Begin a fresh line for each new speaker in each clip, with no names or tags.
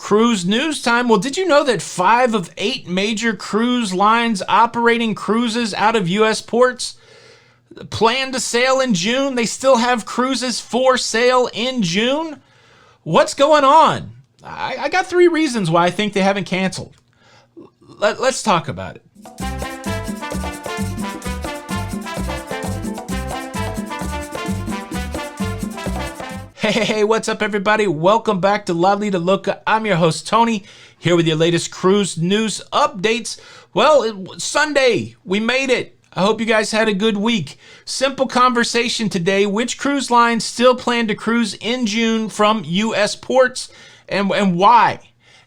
Cruise news time. Well, did you know that 5 of 8 major cruise lines operating cruises out of U.S. ports plan to sail in June? They still have cruises for sale in June? What's going on? I got 3 reasons why I think they haven't canceled. Let's talk about it. Hey, what's up, everybody? Welcome back to Lido Loca. I'm your host, Tony, here with your latest cruise news updates. Well, Sunday, we made it. I hope you guys had a good week. Simple conversation today. Which cruise lines still plan to cruise in June from U.S. ports, and why?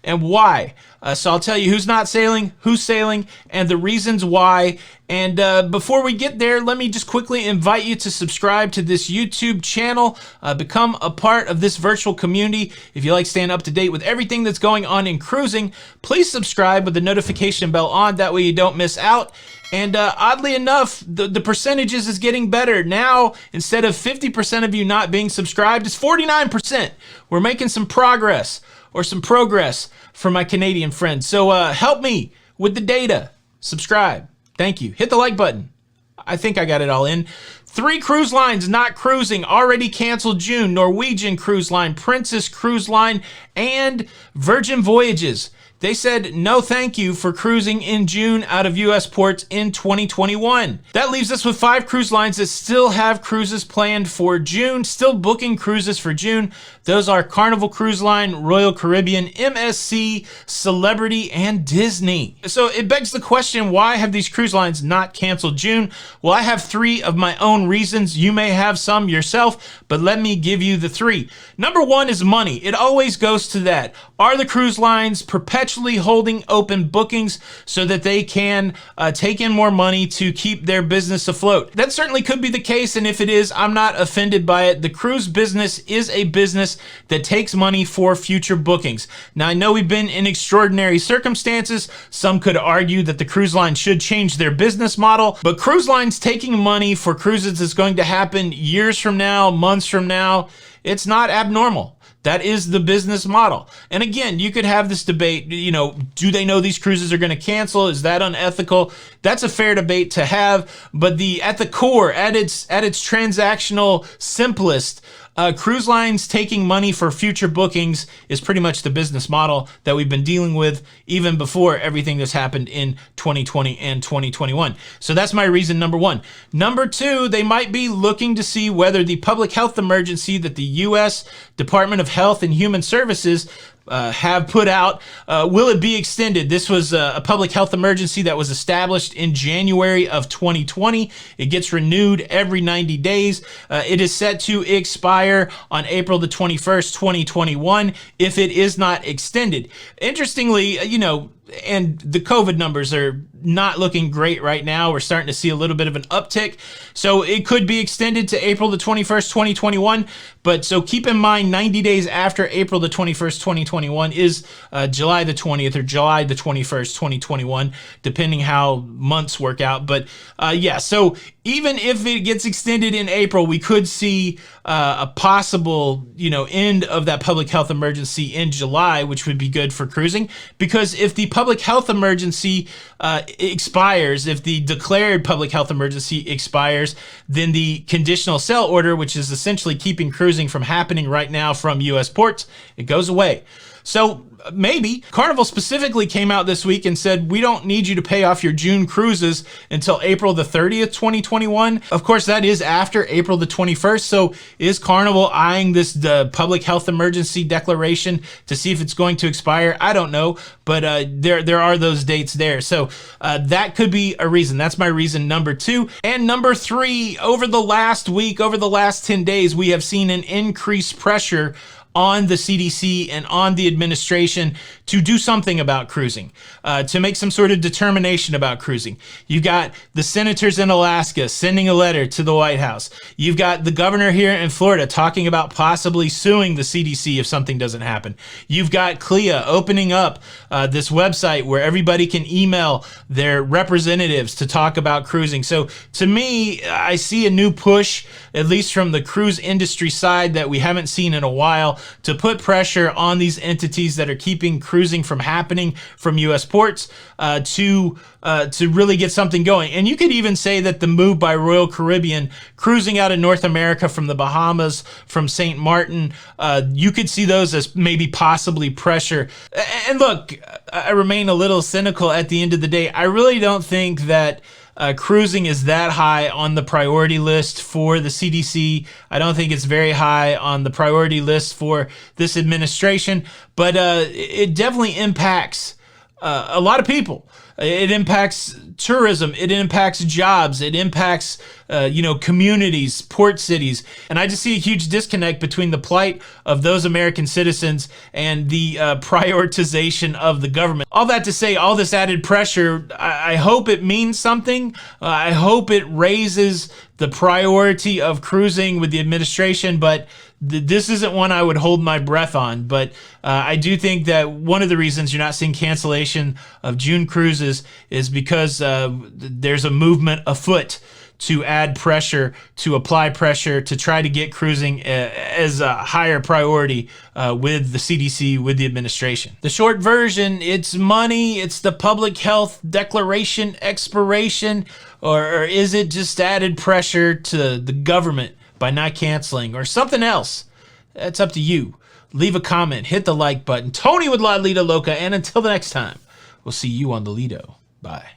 And why? So I'll tell you who's not sailing, who's sailing, and the reasons why. And before we get there, let me just quickly invite you to subscribe to this YouTube channel, become a part of this virtual community. If you like staying up to date with everything that's going on in cruising, please subscribe with the notification bell on. That way you don't miss out. And oddly enough, the percentages is getting better. Now, instead of 50% of you not being subscribed, it's 49%. We're making some progress, or some progress, for my Canadian friends. So help me with the data. Subscribe. Thank you. Hit the like button. I think I got it all in. 3 cruise lines not cruising, already canceled June. Norwegian Cruise Line, Princess Cruise Line, and Virgin Voyages. They said no thank you for cruising in June out of U.S. ports in 2021. That leaves us with 5 cruise lines that still have cruises planned for June, still booking cruises for June. Those are Carnival Cruise Line, Royal Caribbean, MSC, Celebrity, and Disney. So it begs the question, why have these cruise lines not canceled June? Well, I have 3 of my own reasons. You may have some yourself, but let me give you the 3. Number 1 is money. It always goes to that. Are the cruise lines perpetually holding open bookings so that they can take in more money to keep their business afloat? That certainly could be the case, and if it is, I'm not offended by it. The cruise business is a business that takes money for future bookings. Now, I know we've been in extraordinary circumstances. Some could argue that the cruise line should change their business model, but cruise lines taking money for cruises is going to happen years from now, months from now. It's not abnormal. That is the business model. And again, you could have this debate, do they know these cruises are going to cancel? Is that unethical? That's a fair debate to have, but at the core, at its transactional simplest, cruise lines taking money for future bookings is pretty much the business model that we've been dealing with even before everything that's happened in 2020 and 2021. So that's my reason number 1. Number 2, they might be looking to see whether the public health emergency that the U.S. Department of Health and Human Services have put out, will it be extended? This was a public health emergency that was established in January of 2020. It gets renewed every 90 days. It is set to expire on April the 21st, 2021, if it is not extended. Interestingly, and the COVID numbers are not looking great right now. We're starting to see a little bit of an uptick. So it could be extended to April the 21st, 2021. But so keep in mind, 90 days after April the 21st, 2021 is July the 20th or July the 21st, 2021, depending how months work out. But yeah, so even if it gets extended in April, we could see a possible, end of that public health emergency in July, which would be good for cruising. Because if the public health emergency expires, if the declared public health emergency expires, then the conditional sail order, which is essentially keeping cruising from happening right now from U.S. ports, it goes away. So maybe Carnival specifically came out this week and said, we don't need you to pay off your June cruises until April the 30th, 2021. Of course, that is after April the 21st. So is Carnival eyeing the public health emergency declaration to see if it's going to expire? I don't know, but there are those dates there. So that could be a reason. That's my reason number 2. And number 3, over the last week, over the last 10 days, we have seen an increased pressure on the CDC and on the administration to do something about cruising, to make some sort of determination about cruising. You got the senators in Alaska sending a letter to the White House. You've got the governor here in Florida talking about possibly suing the CDC if something doesn't happen. You've got CLIA opening up this website where everybody can email their representatives to talk about cruising. So to me, I see a new push, at least from the cruise industry side, that we haven't seen in a while. to put pressure on these entities that are keeping cruising from happening from U.S. ports to really get something going. And you could even say that the move by Royal Caribbean cruising out of North America from the Bahamas, from St. Martin, you could see those as maybe possibly pressure. And look, I remain a little cynical at the end of the day. I really don't think that cruising is that high on the priority list for the CDC. I don't think it's very high on the priority list for this administration, but it definitely impacts a lot of people. It impacts tourism. It impacts jobs. It impacts, communities, port cities. And I just see a huge disconnect between the plight of those American citizens and the prioritization of the government. All that to say, all this added pressure, I hope it means something. I hope it raises the priority of cruising with the administration, but this isn't one I would hold my breath on. But I do think that one of the reasons you're not seeing cancellation of June cruises is because there's a movement afoot to add pressure, to apply pressure, to try to get cruising as a higher priority with the CDC, with the administration. The short version, it's money, it's the public health declaration expiration, or is it just added pressure to the government by not canceling, or something else? That's up to you. Leave a comment, hit the like button. Tony with Lido Loca, and until the next time, we'll see you on the Lido. Bye.